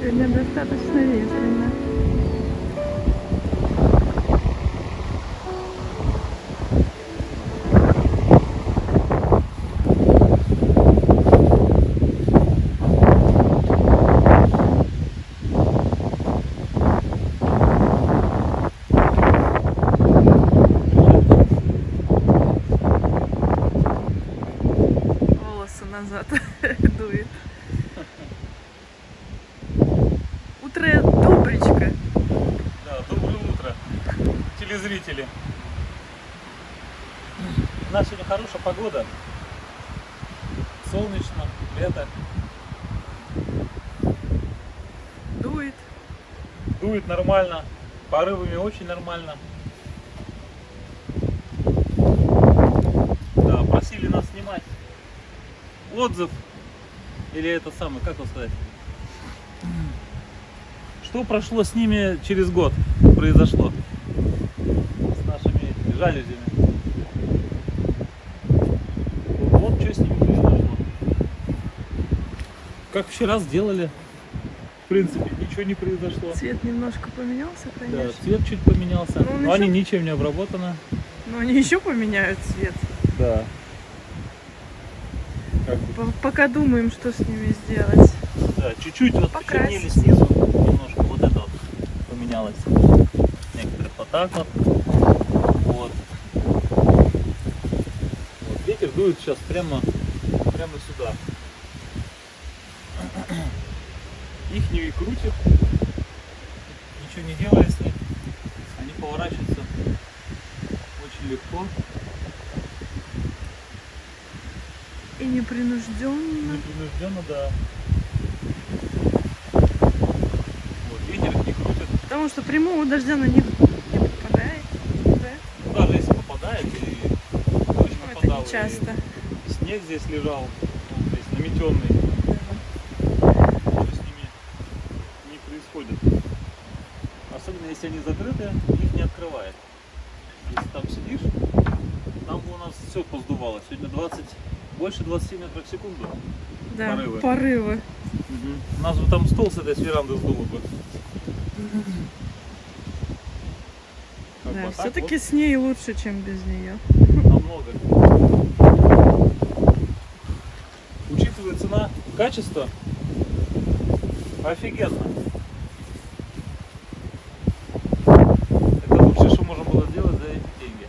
Сегодня достаточно ветрено. Волосы назад дует. Утро добричка. Да, доброе утро, телезрители. У нас сегодня хорошая погода. Солнечно, лето. Дует. Дует нормально, порывами очень нормально. Да, просили нас снимать отзыв. Или это самое, как его сказать? Что прошло с ними через год, произошло с нашими этими жалюзями. Вот что с ними произошло. Как вчера сделали, в принципе, ничего не произошло. Цвет немножко поменялся, конечно. Да, цвет чуть поменялся, Ну, но они ничем не обработаны. Но они еще поменяют цвет. Да. Пока думаем, что с ними сделать. Да, чуть-чуть вот Покрасить. почернели снизу, немножко вот это вот поменялось. Некоторые вот так вот. Вот. Вот. Ветер дует сейчас прямо сюда. Их не крутит, ничего не делая с ним. Они поворачиваются очень легко. И непринужденно. Непринужденно, да. Вот, ветер их не крутит. Потому что прямого дождя на них не попадает. Да? Ну, даже если попадает, и дождь Ну, это попадал, не часто. и снег здесь лежал, вот здесь наметенный. Что с ними не происходит. Особенно если они закрыты, их не открывает. Если там сидишь, там бы у нас все поздувало. Сегодня больше 20 метров в секунду. Да, Порывы. порывы. У нас бы там стол с этой веранды сдуло бы. Как Да, бы, а так все-таки с ней лучше, чем без нее. вот намного. Учитывая цена, качество, офигенно. Это лучшее, что можно было сделать за эти деньги.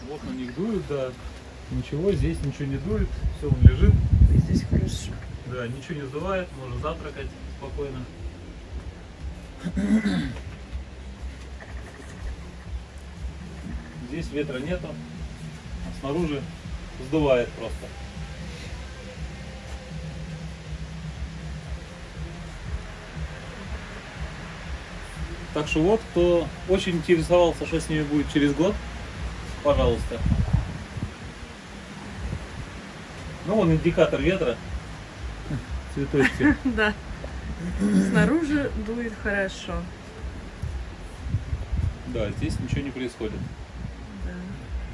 Вот на них дует, да. Ничего, здесь ничего не дует, все, он лежит. И здесь хорошо. Да, ничего не сдувает, можно завтракать спокойно. Здесь ветра нету, а снаружи сдувает просто. Так что вот, кто очень интересовался, что с ними будет через год, пожалуйста. Ну, вон индикатор ветра, цветочки. Да. Снаружи дует хорошо. Да, здесь ничего не происходит. Да.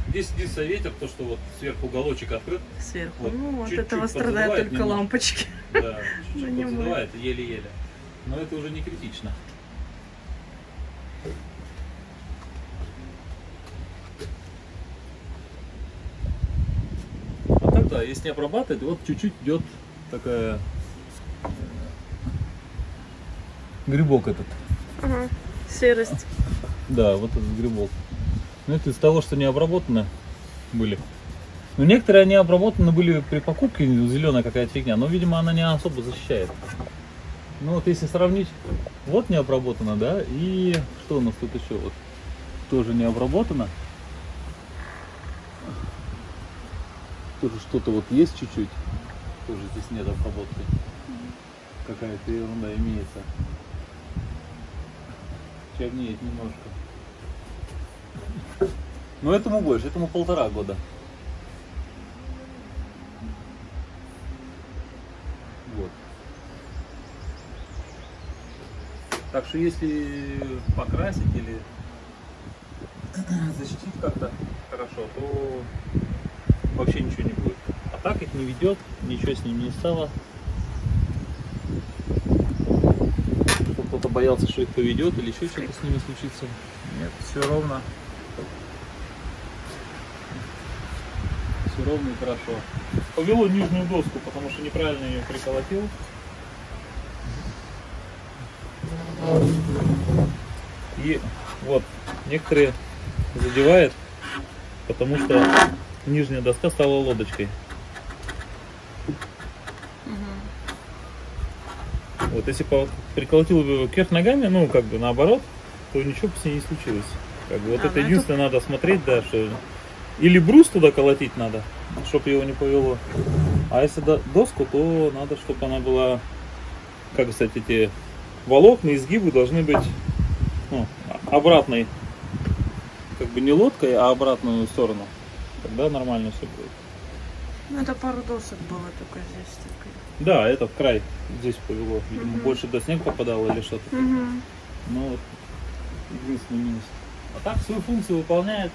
Здесь единственный ветер, то что вот сверху уголочек открыт. Сверху. Вот, Ну, от чуть-чуть этого страдают подзадувает только немножко. лампочки. Да, чуть-чуть Занимает. подзадувает, еле-еле. Но это уже не критично. А так да, если не обрабатывать, вот чуть-чуть идет такая грибок этот. Ага. Серость. Да, вот этот грибок. Ну это из того, что не обработаны были. Ну некоторые они обработаны были при покупке, зеленая какая-то фигня, но видимо она не особо защищает. Ну вот если сравнить, вот не обработано, да, и что у нас тут еще вот тоже не обработано. Тоже что-то вот есть чуть-чуть, тоже здесь нет обработки. Какая-то ерунда имеется. Чернеет немножко. Но этому больше, этому 1,5 года. Вот. Так что если покрасить или защитить как-то хорошо, то вообще ничего не будет. А так их не ведет, ничего с ним не стало. Что кто-то боялся, что их поведет или еще что-то с ними случится. Нет, все ровно. Все ровно и хорошо. Повело нижнюю доску, потому что неправильно ее приколотил. И вот, некоторые задевает, потому что нижняя доска стала лодочкой. Вот, если приколотил его кверх ногами, ну, как бы наоборот, то ничего с ней не случилось. Как бы, вот это единственное надо смотреть, да, что или брус туда колотить надо, чтобы его не повело. А если доску, то надо, чтобы она была, как сказать, эти волокна, изгибы должны быть, ну, обратной, как бы не лодкой, а обратную сторону. Тогда нормально все будет. Ну, это пару досок было только здесь. Только. Да, этот край здесь повело. Видимо, больше до снега попадало или что-то. Ну, вот единственный минус. А так свою функцию выполняет.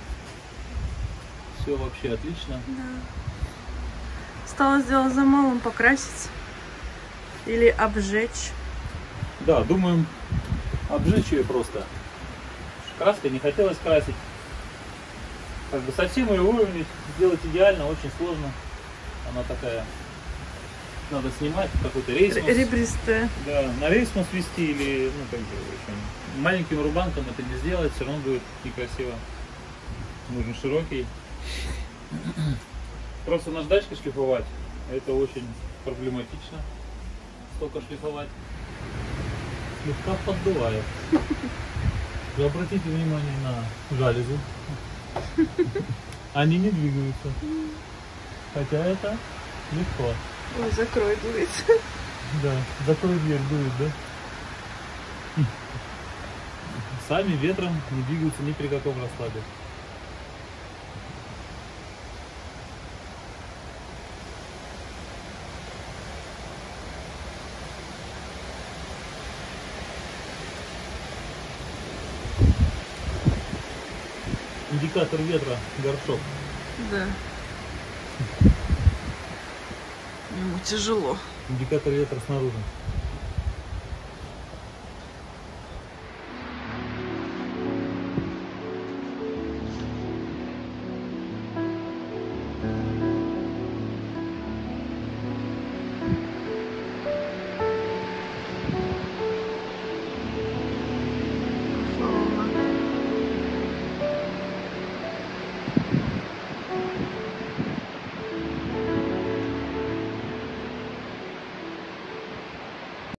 Все вообще отлично. Да. Осталось дело за малым: покрасить или обжечь. Да, думаем обжечь ее просто. Краской не хотелось красить. Как бы совсем ее выровнять, сделать идеально, очень сложно. Она такая, надо снимать какой-то рейсмус. Ребристая. Да, на рейсмус вести или, ну, как бы, в общем, маленьким рубанком это не сделать, все равно будет некрасиво. Нужен широкий. Просто наждачкой шлифовать, это очень проблематично. Столько шлифовать. Слегка поддувает. Вы обратите внимание на жалюзи. Они не двигаются. Хотя это легко. Ой, закрой, дует. Да, закрой дверь, дует, да? Сами ветром не двигаются ни при каком раскладе. Индикатор ветра, горшок. Да. Ему тяжело. Индикатор ветра снаружи.